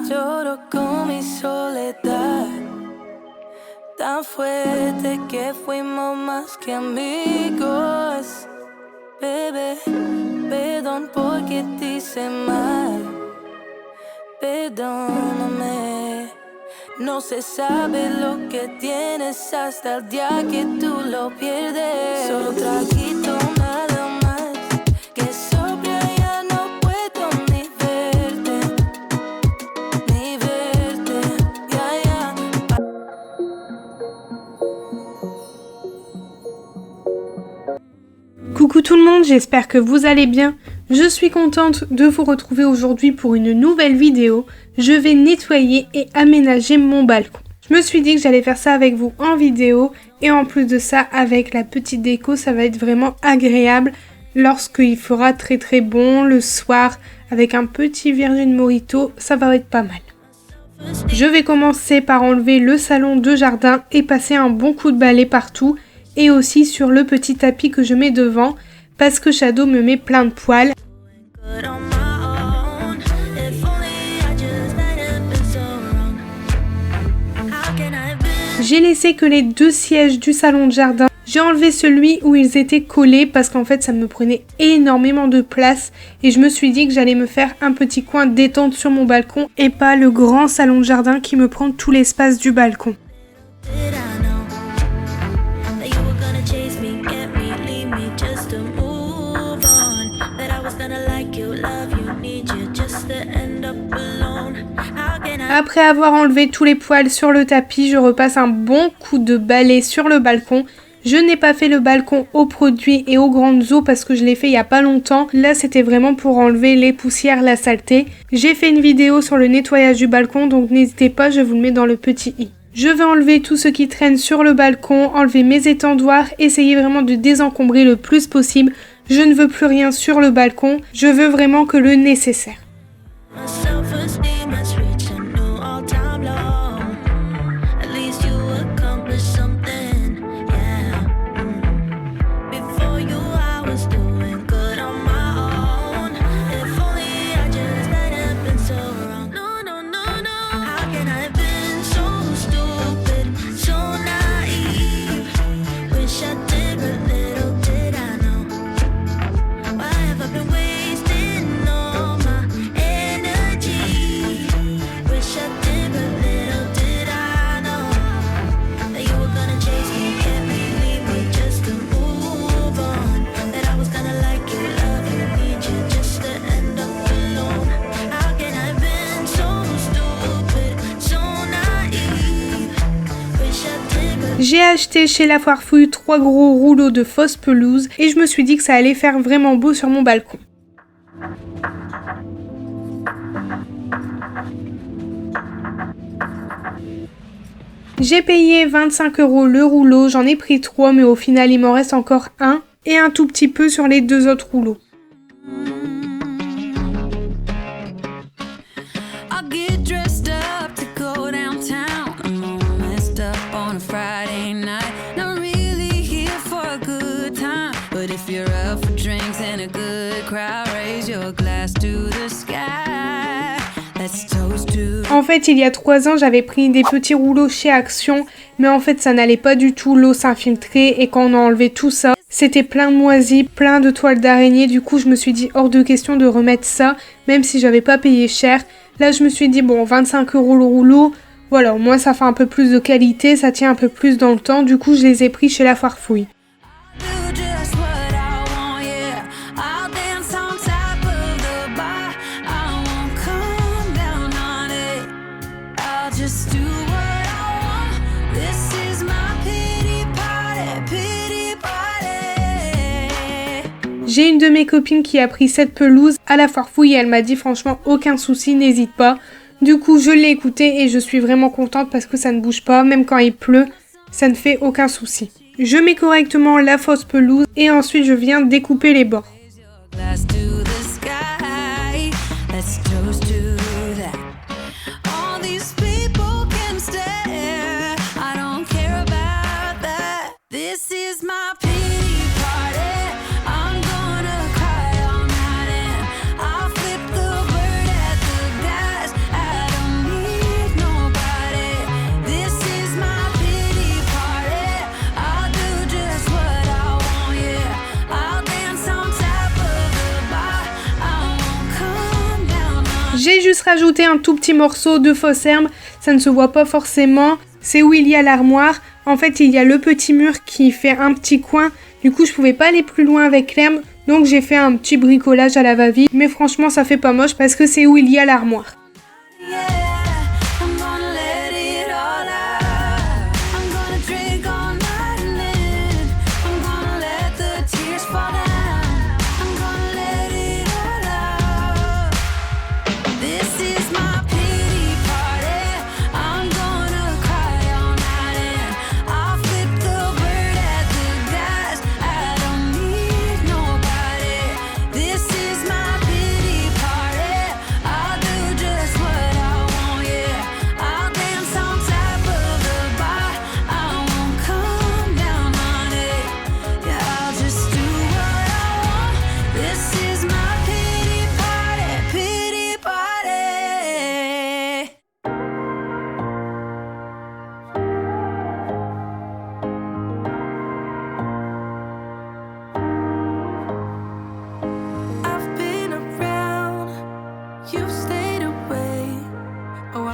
Lloro con mi soledad, tan fuerte que fuimos más que amigos. Bebé, perdón porque te hice mal, perdóname. No se sabe lo que tienes hasta el día que tú lo pierdes. Solo un traguito nada más, que sobria ya no puedo ni verte, yeah. Coucou tout le monde, j'espère que vous allez bien. Je suis contente de vous retrouver aujourd'hui pour une nouvelle vidéo. Je vais nettoyer et aménager mon balcon. Je me suis dit que j'allais faire ça avec vous en vidéo et en plus de ça, avec la petite déco, ça va être vraiment agréable lorsqu'il fera très très bon le soir avec un petit Virgin Mojito, ça va être pas mal. Je vais commencer par enlever le salon de jardin et passer un bon coup de balai partout et aussi sur le petit tapis que je mets devant parce que Shadow me met plein de poils. J'ai laissé que les 2 sièges du salon de jardin. J'ai enlevé celui où ils étaient collés parce qu'en fait ça me prenait énormément de place et je me suis dit que j'allais me faire un petit coin détente sur mon balcon et pas le grand salon de jardin qui me prend tout l'espace du balcon. Après avoir enlevé tous les poils sur le tapis, je repasse un bon coup de balai sur le balcon. Je n'ai pas fait le balcon aux produits et aux grandes eaux parce que je l'ai fait il n'y a pas longtemps. Là, c'était vraiment pour enlever les poussières, la saleté. J'ai fait une vidéo sur le nettoyage du balcon, donc n'hésitez pas, je vous le mets dans le petit i. Je vais enlever tout ce qui traîne sur le balcon, enlever mes étendoirs, essayer vraiment de désencombrer le plus possible. Je ne veux plus rien sur le balcon, je veux vraiment que le nécessaire. J'ai acheté chez La Foire Fouille 3 gros rouleaux de fausse pelouse et je me suis dit que ça allait faire vraiment beau sur mon balcon. J'ai payé 25 € le rouleau, j'en ai pris 3 mais au final il m'en reste encore un et un tout petit peu sur les 2 autres rouleaux. En fait, il y a 3 ans, j'avais pris des petits rouleaux chez Action, mais en fait, ça n'allait pas du tout, l'eau s'infiltrait et quand on a enlevé tout ça, c'était plein de moisis, plein de toiles d'araignée. Du coup, je me suis dit hors de question de remettre ça, même si j'avais pas payé cher. Là, je me suis dit bon, 25 € le rouleau, voilà, au moins ça fait un peu plus de qualité, ça tient un peu plus dans le temps. Du coup, je les ai pris chez La Foire Fouille. J'ai une de mes copines qui a pris cette pelouse à La Foire Fouille et elle m'a dit franchement aucun souci, n'hésite pas. Du coup je l'ai écoutée et je suis vraiment contente parce que ça ne bouge pas, même quand il pleut, ça ne fait aucun souci. Je mets correctement la fausse pelouse et ensuite je viens découper les bords. J'ai juste rajouté un tout petit morceau de fausse herbe, ça ne se voit pas forcément. C'est où il y a l'armoire. En fait, il y a le petit mur qui fait un petit coin. Du coup, je pouvais pas aller plus loin avec l'herbe. Donc, j'ai fait un petit bricolage à la va-vite. Mais franchement, ça fait pas moche parce que c'est où il y a l'armoire.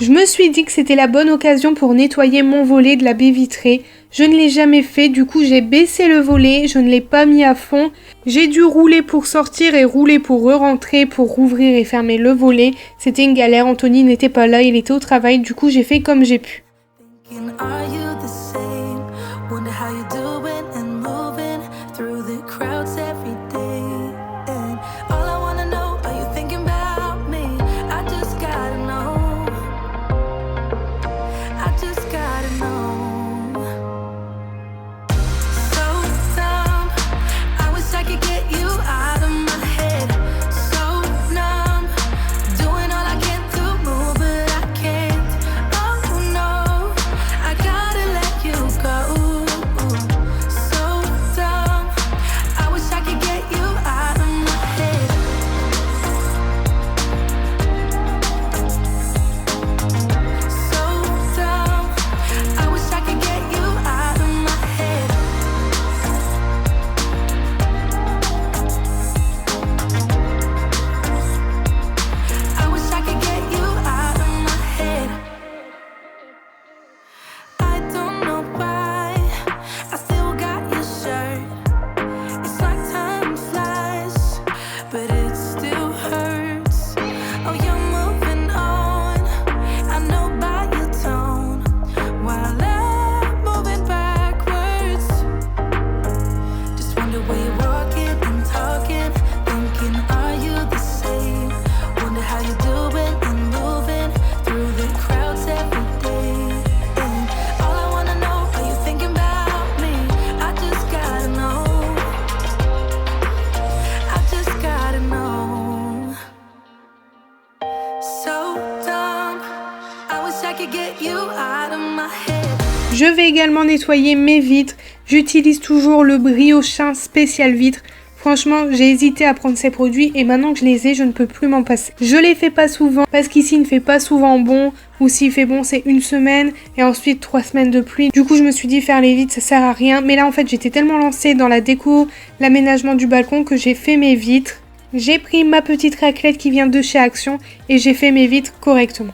Je me suis dit que c'était la bonne occasion pour nettoyer mon volet de la baie vitrée. Je ne l'ai jamais fait, du coup j'ai baissé le volet, je ne l'ai pas mis à fond. J'ai dû rouler pour sortir et rouler pour re-rentrer, pour rouvrir et fermer le volet. C'était une galère, Anthony n'était pas là, il était au travail, du coup j'ai fait comme j'ai pu. Je vais également nettoyer mes vitres. J'utilise toujours le Briochin spécial vitre. Franchement, j'ai hésité à prendre ces produits et maintenant que je les ai, je ne peux plus m'en passer. Je les fais pas souvent parce qu'ici il ne fait pas souvent bon, ou s'il fait bon c'est une semaine et ensuite 3 semaines de pluie. Du coup je me suis dit faire les vitres ça sert à rien, mais là en fait j'étais tellement lancée dans la déco, l'aménagement du balcon que j'ai fait mes vitres. J'ai pris ma petite raclette qui vient de chez Action et j'ai fait mes vitres correctement.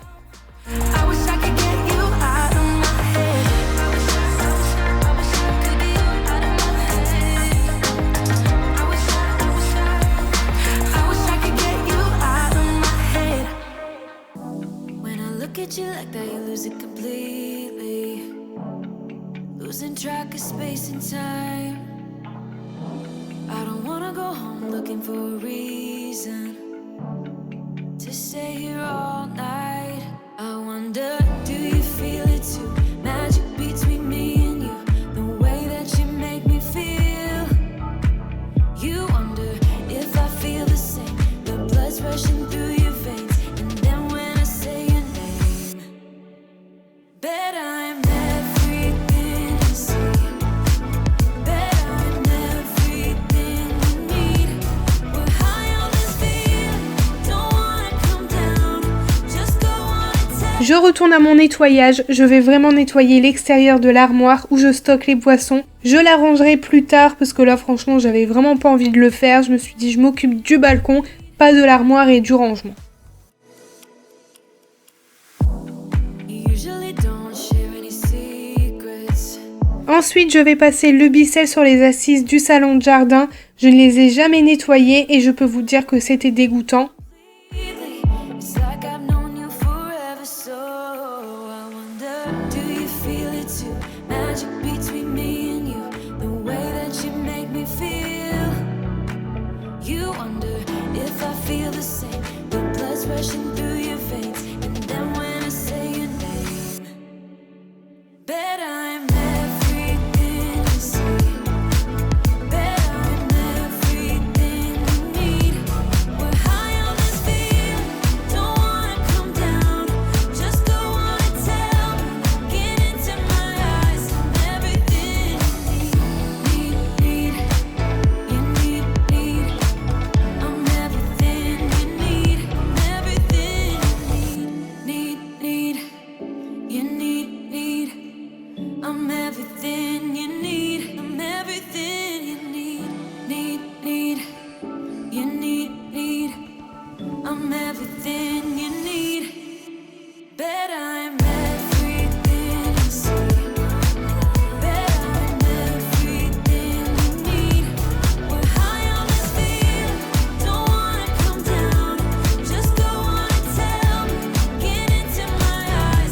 You like that, you lose it completely, losing track of space and time. I don't wanna go home looking for a reason to stay here all night. I wonder, do you feel it too? Magic between me and you, the way that you make me feel. You wonder if I feel the same, the blood's rushing through your veins. Je retourne à mon nettoyage, je vais vraiment nettoyer l'extérieur de l'armoire où je stocke les boissons. Je la rangerai plus tard parce que là franchement j'avais vraiment pas envie de le faire. Je me suis dit je m'occupe du balcon, pas de l'armoire et du rangement. Ensuite, je vais passer le Bicel sur les assises du salon de jardin. Je ne les ai jamais nettoyées et je peux vous dire que c'était dégoûtant.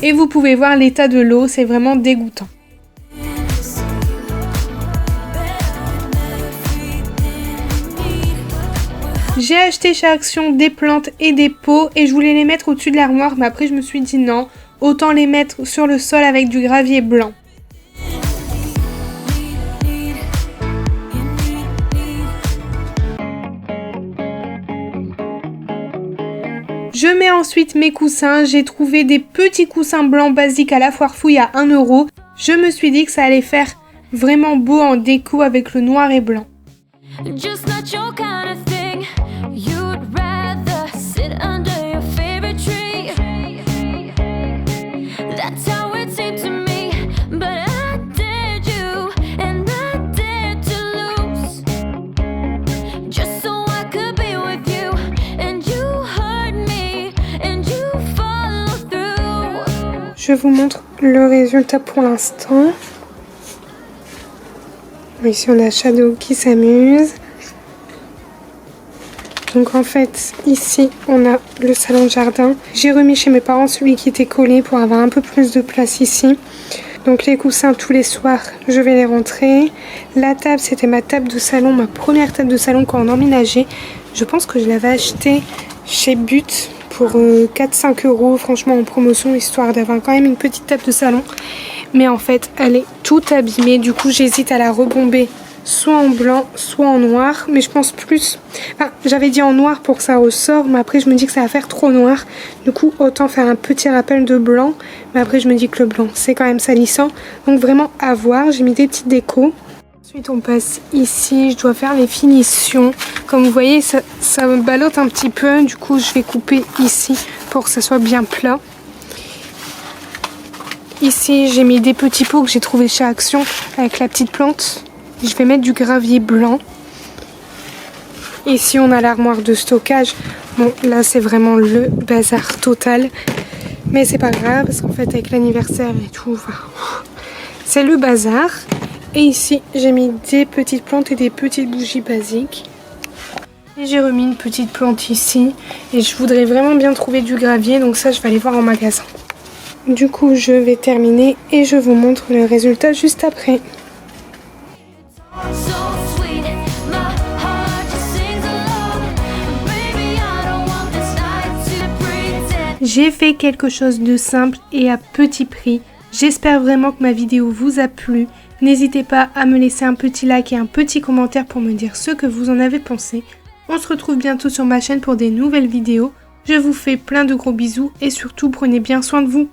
Et vous pouvez voir l'état de l'eau, c'est vraiment dégoûtant. J'ai acheté chez Action des plantes et des pots et je voulais les mettre au-dessus de l'armoire, mais après je me suis dit non, autant les mettre sur le sol avec du gravier blanc. Je mets ensuite mes coussins, j'ai trouvé des petits coussins blancs basiques à la foire fouille à 1 €. Je me suis dit que ça allait faire vraiment beau en déco avec le noir et blanc. Je vous montre le résultat pour l'instant. Ici on a Shadow qui s'amuse. Donc en fait ici on a le salon de jardin. J'ai remis chez mes parents celui qui était collé pour avoir un peu plus de place ici. Donc les coussins tous les soirs je vais les rentrer. La table c'était ma table de salon, ma première table de salon quand on emménageait. Je pense que je l'avais achetée chez But pour 4-5 €, franchement en promotion, histoire d'avoir quand même une petite table de salon. Mais en fait elle est toute abîmée, du coup j'hésite à la rebomber soit en blanc soit en noir, mais je pense plus, enfin j'avais dit en noir pour que ça ressort, mais après je me dis que ça va faire trop noir, du coup autant faire un petit rappel de blanc, mais après je me dis que le blanc c'est quand même salissant, donc vraiment à voir. J'ai mis des petites décos. Ensuite on passe ici, je dois faire les finitions. Comme vous voyez ça me ballotte un petit peu, du coup je vais couper ici pour que ça soit bien plat. Ici j'ai mis des petits pots que j'ai trouvé chez Action avec la petite plante. Je vais mettre du gravier blanc. Ici on a l'armoire de stockage. Bon là c'est vraiment le bazar total. Mais c'est pas grave parce qu'en fait avec l'anniversaire et tout, enfin, c'est le bazar. Et ici j'ai mis des petites plantes et des petites bougies basiques. Et j'ai remis une petite plante ici. Et je voudrais vraiment bien trouver du gravier, donc ça je vais aller voir en magasin. Du coup je vais terminer et je vous montre le résultat juste après. J'ai fait quelque chose de simple et à petit prix. J'espère vraiment que ma vidéo vous a plu. N'hésitez pas à me laisser un petit like et un petit commentaire pour me dire ce que vous en avez pensé. On se retrouve bientôt sur ma chaîne pour des nouvelles vidéos. Je vous fais plein de gros bisous et surtout prenez bien soin de vous.